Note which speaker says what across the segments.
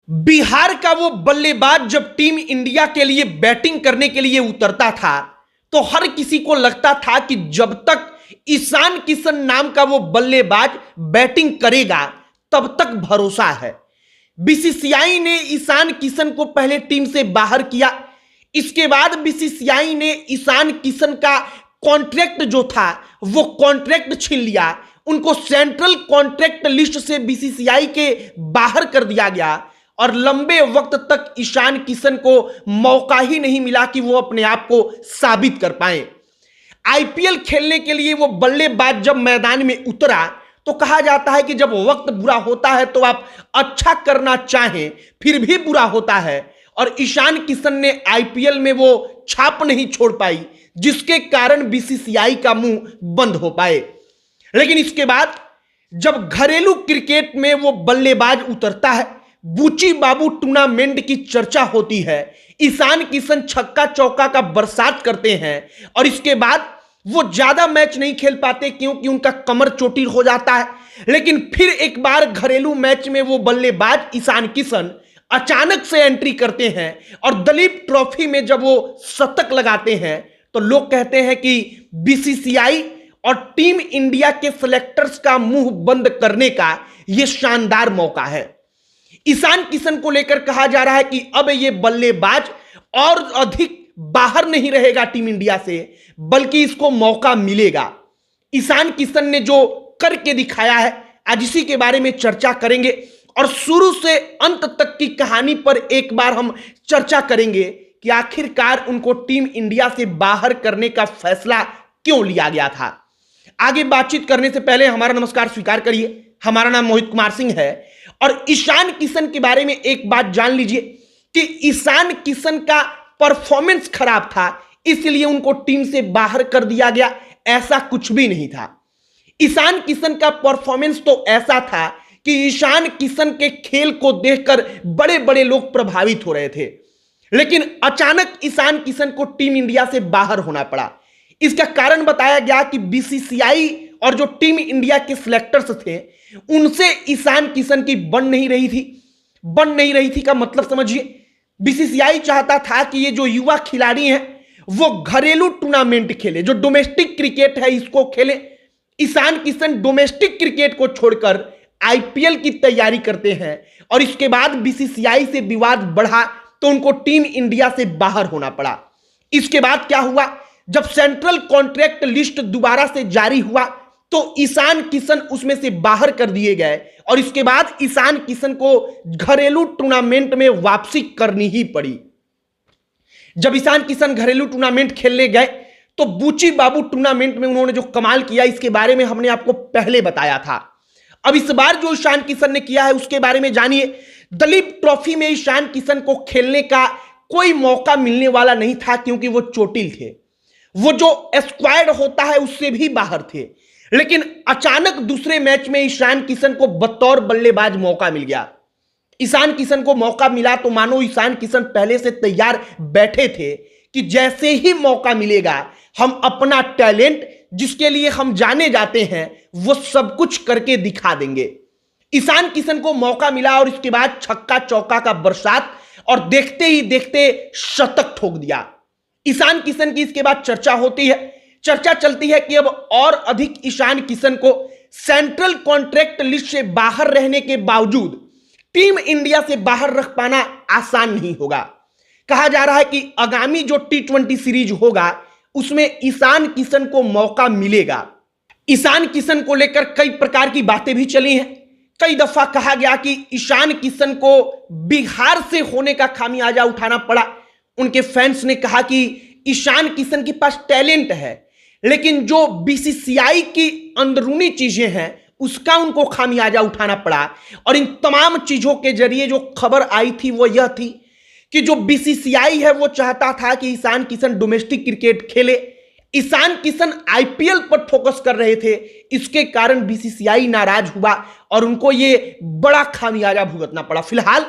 Speaker 1: बिहार का वो बल्लेबाज जब टीम इंडिया के लिए बैटिंग करने के लिए उतरता था तो हर किसी को लगता था कि जब तक ईशान किशन नाम का वो बल्लेबाज बैटिंग करेगा तब तक भरोसा है। बीसीसीआई ने ईशान किशन को पहले टीम से बाहर किया। इसके बाद बीसीसीआई ने ईशान किशन का कॉन्ट्रैक्ट जो था वो कॉन्ट्रैक्ट छीन लिया। उनको सेंट्रल कॉन्ट्रैक्ट लिस्ट से बीसीसीआई के बाहर कर दिया गया और लंबे वक्त तक ईशान किशन को मौका ही नहीं मिला कि वो अपने आप को साबित कर पाए। आईपीएल खेलने के लिए वो बल्लेबाज जब मैदान में उतरा तो कहा जाता है कि जब वक्त बुरा होता है तो आप अच्छा करना चाहें फिर भी बुरा होता है, और ईशान किशन ने आईपीएल में वो छाप नहीं छोड़ पाई जिसके कारण बीसीसीआई का मुंह बंद हो पाए। लेकिन इसके बाद जब घरेलू क्रिकेट में वो बल्लेबाज उतरता है, बूची बाबू टूर्नामेंट की चर्चा होती है, ईशान किशन छक्का चौका का बरसात करते हैं और इसके बाद वो ज्यादा मैच नहीं खेल पाते क्योंकि उनका कमर चोटिल हो जाता है। लेकिन फिर एक बार घरेलू मैच में वो बल्लेबाज ईशान किशन अचानक से एंट्री करते हैं और दलीप ट्रॉफी में जब वो शतक लगाते हैं तो लोग कहते हैं कि बीसीसीआई और टीम इंडिया के सिलेक्टर्स का मुंह बंद करने का यह शानदार मौका है। ईशान किशन को लेकर कहा जा रहा है कि अब ये बल्लेबाज और अधिक बाहर नहीं रहेगा टीम इंडिया से, बल्कि इसको मौका मिलेगा। ईशान किशन ने जो करके दिखाया है आज इसी के बारे में चर्चा करेंगे और शुरू से अंत तक की कहानी पर एक बार हम चर्चा करेंगे कि आखिरकार उनको टीम इंडिया से बाहर करने का फैसला क्यों लिया गया था। आगे बातचीत करने से पहले हमारा नमस्कार स्वीकार करिए। हमारा नाम मोहित कुमार सिंह है और ईशान किशन के बारे में एक बात जान लीजिए कि ईशान किशन का परफॉर्मेंस खराब था इसलिए उनको टीम से बाहर कर दिया गया, ऐसा कुछ भी नहीं था। ईशान किशन का परफॉर्मेंस तो ऐसा था कि ईशान किशन के खेल को देखकर बड़े बड़े लोग प्रभावित हो रहे थे, लेकिन अचानक ईशान किशन को टीम इंडिया से बाहर होना पड़ा। इसका कारण बताया गया कि बीसीसीआई और जो टीम इंडिया के सिलेक्टर्स थे उनसे ईशान किशन की बन नहीं रही थी का मतलब समझिए। बीसीसीआई चाहता था कि ये जो युवा खिलाड़ी हैं वो घरेलू टूर्नामेंट खेले, जो डोमेस्टिक क्रिकेट है इसको खेले। ईशान किशन डोमेस्टिक क्रिकेट को छोड़कर आईपीएल की तैयारी करते हैं और इसके बाद बीसीसीआई से विवाद बढ़ा तो उनको टीम इंडिया से बाहर होना पड़ा। इसके बाद क्या हुआ, जब सेंट्रल कॉन्ट्रैक्ट लिस्ट दोबारा से जारी हुआ तो ईशान किशन उसमें से बाहर कर दिए गए और इसके बाद ईशान किशन को घरेलू टूर्नामेंट में वापसी करनी ही पड़ी। जब ईशान किशन घरेलू टूर्नामेंट खेलने गए तो बूची बाबू टूर्नामेंट में उन्होंने जो कमाल किया इसके बारे में हमने आपको पहले बताया था। अब इस बार जो ईशान किशन ने किया है उसके बारे में जानिए। दलीप ट्रॉफी में ईशान किशन को खेलने का कोई मौका मिलने वाला नहीं था क्योंकि वो चोटिल थे, वो जो स्क्वाड होता है उससे भी बाहर थे। लेकिन अचानक दूसरे मैच में ईशान किशन को बतौर बल्लेबाज मौका मिल गया। ईशान किशन को मौका मिला तो मानो ईशान किशन पहले से तैयार बैठे थे कि जैसे ही मौका मिलेगा हम अपना टैलेंट जिसके लिए हम जाने जाते हैं वो सब कुछ करके दिखा देंगे। ईशान किशन को मौका मिला और इसके बाद छक्का चौका का बरसात और देखते ही देखते शतक ठोक दिया। ईशान किशन की इसके बाद चर्चा चलती है कि अब और अधिक ईशान किशन को सेंट्रल कॉन्ट्रैक्ट लिस्ट से बाहर रहने के बावजूद टीम इंडिया से बाहर रख पाना आसान नहीं होगा। कहा जा रहा है कि आगामी जो टी20 सीरीज होगा उसमें ईशान किशन को मौका मिलेगा। ईशान किशन को लेकर कई प्रकार की बातें भी चली हैं। कई दफा कहा गया कि ईशान किशन को बिहार से होने का खामियाजा उठाना पड़ा। उनके फैंस ने कहा कि ईशान किशन के पास टैलेंट है लेकिन जो बीसीसीआई की अंदरूनी चीजें हैं उसका उनको खामियाजा उठाना पड़ा। और इन तमाम चीजों के जरिए जो खबर आई थी वो यह थी कि जो बीसीसीआई है वो चाहता था कि ईशान किशन डोमेस्टिक क्रिकेट खेले। ईशान किशन आईपीएल पर फोकस कर रहे थे, इसके कारण बीसीसीआई नाराज हुआ और उनको ये बड़ा खामियाजा भुगतना पड़ा। फिलहाल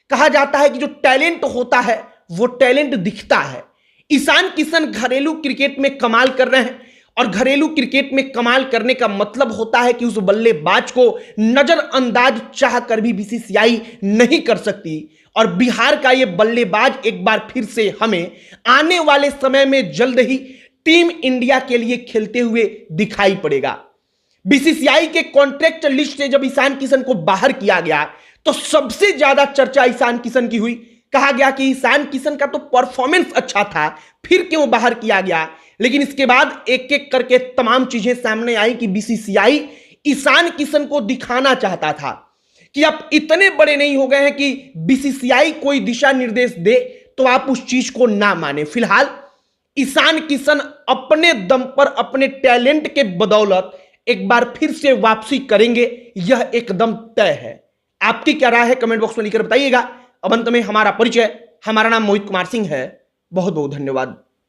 Speaker 1: कहा जाता है कि जो टैलेंट होता है वो टैलेंट दिखता है। ईशान किशन घरेलू क्रिकेट में कमाल कर रहे हैं और घरेलू क्रिकेट में कमाल करने का मतलब होता है कि उस बल्लेबाज को नजरअंदाज चाहकर भी बीसीसीआई नहीं कर सकती। और बिहार का यह बल्लेबाज एक बार फिर से हमें आने वाले समय में जल्द ही टीम इंडिया के लिए खेलते हुए दिखाई पड़ेगा। बीसीसीआई के कॉन्ट्रैक्ट लिस्ट से जब ईशान किशन को बाहर किया गया तो सबसे ज्यादा चर्चा ईशान किशन की हुई। कहा गया कि ईशान किशन का तो परफॉर्मेंस अच्छा था, फिर क्यों बाहर किया गया। लेकिन इसके बाद एक एक करके तमाम चीजें सामने आई कि बीसीसीआई ईशान किशन को दिखाना चाहता था कि आप इतने बड़े नहीं हो गए हैं कि बीसीसीआई कोई दिशा निर्देश दे तो आप उस चीज को ना माने। फिलहाल ईशान किशन अपने दम पर, अपने टैलेंट के बदौलत एक बार फिर से वापसी करेंगे, यह एकदम तय है। आपकी क्या राय है कमेंट बॉक्स में लिखकर बताइएगा। अब अंत में हमारा परिचय, हमारा नाम मोहित कुमार सिंह है। बहुत बहुत धन्यवाद।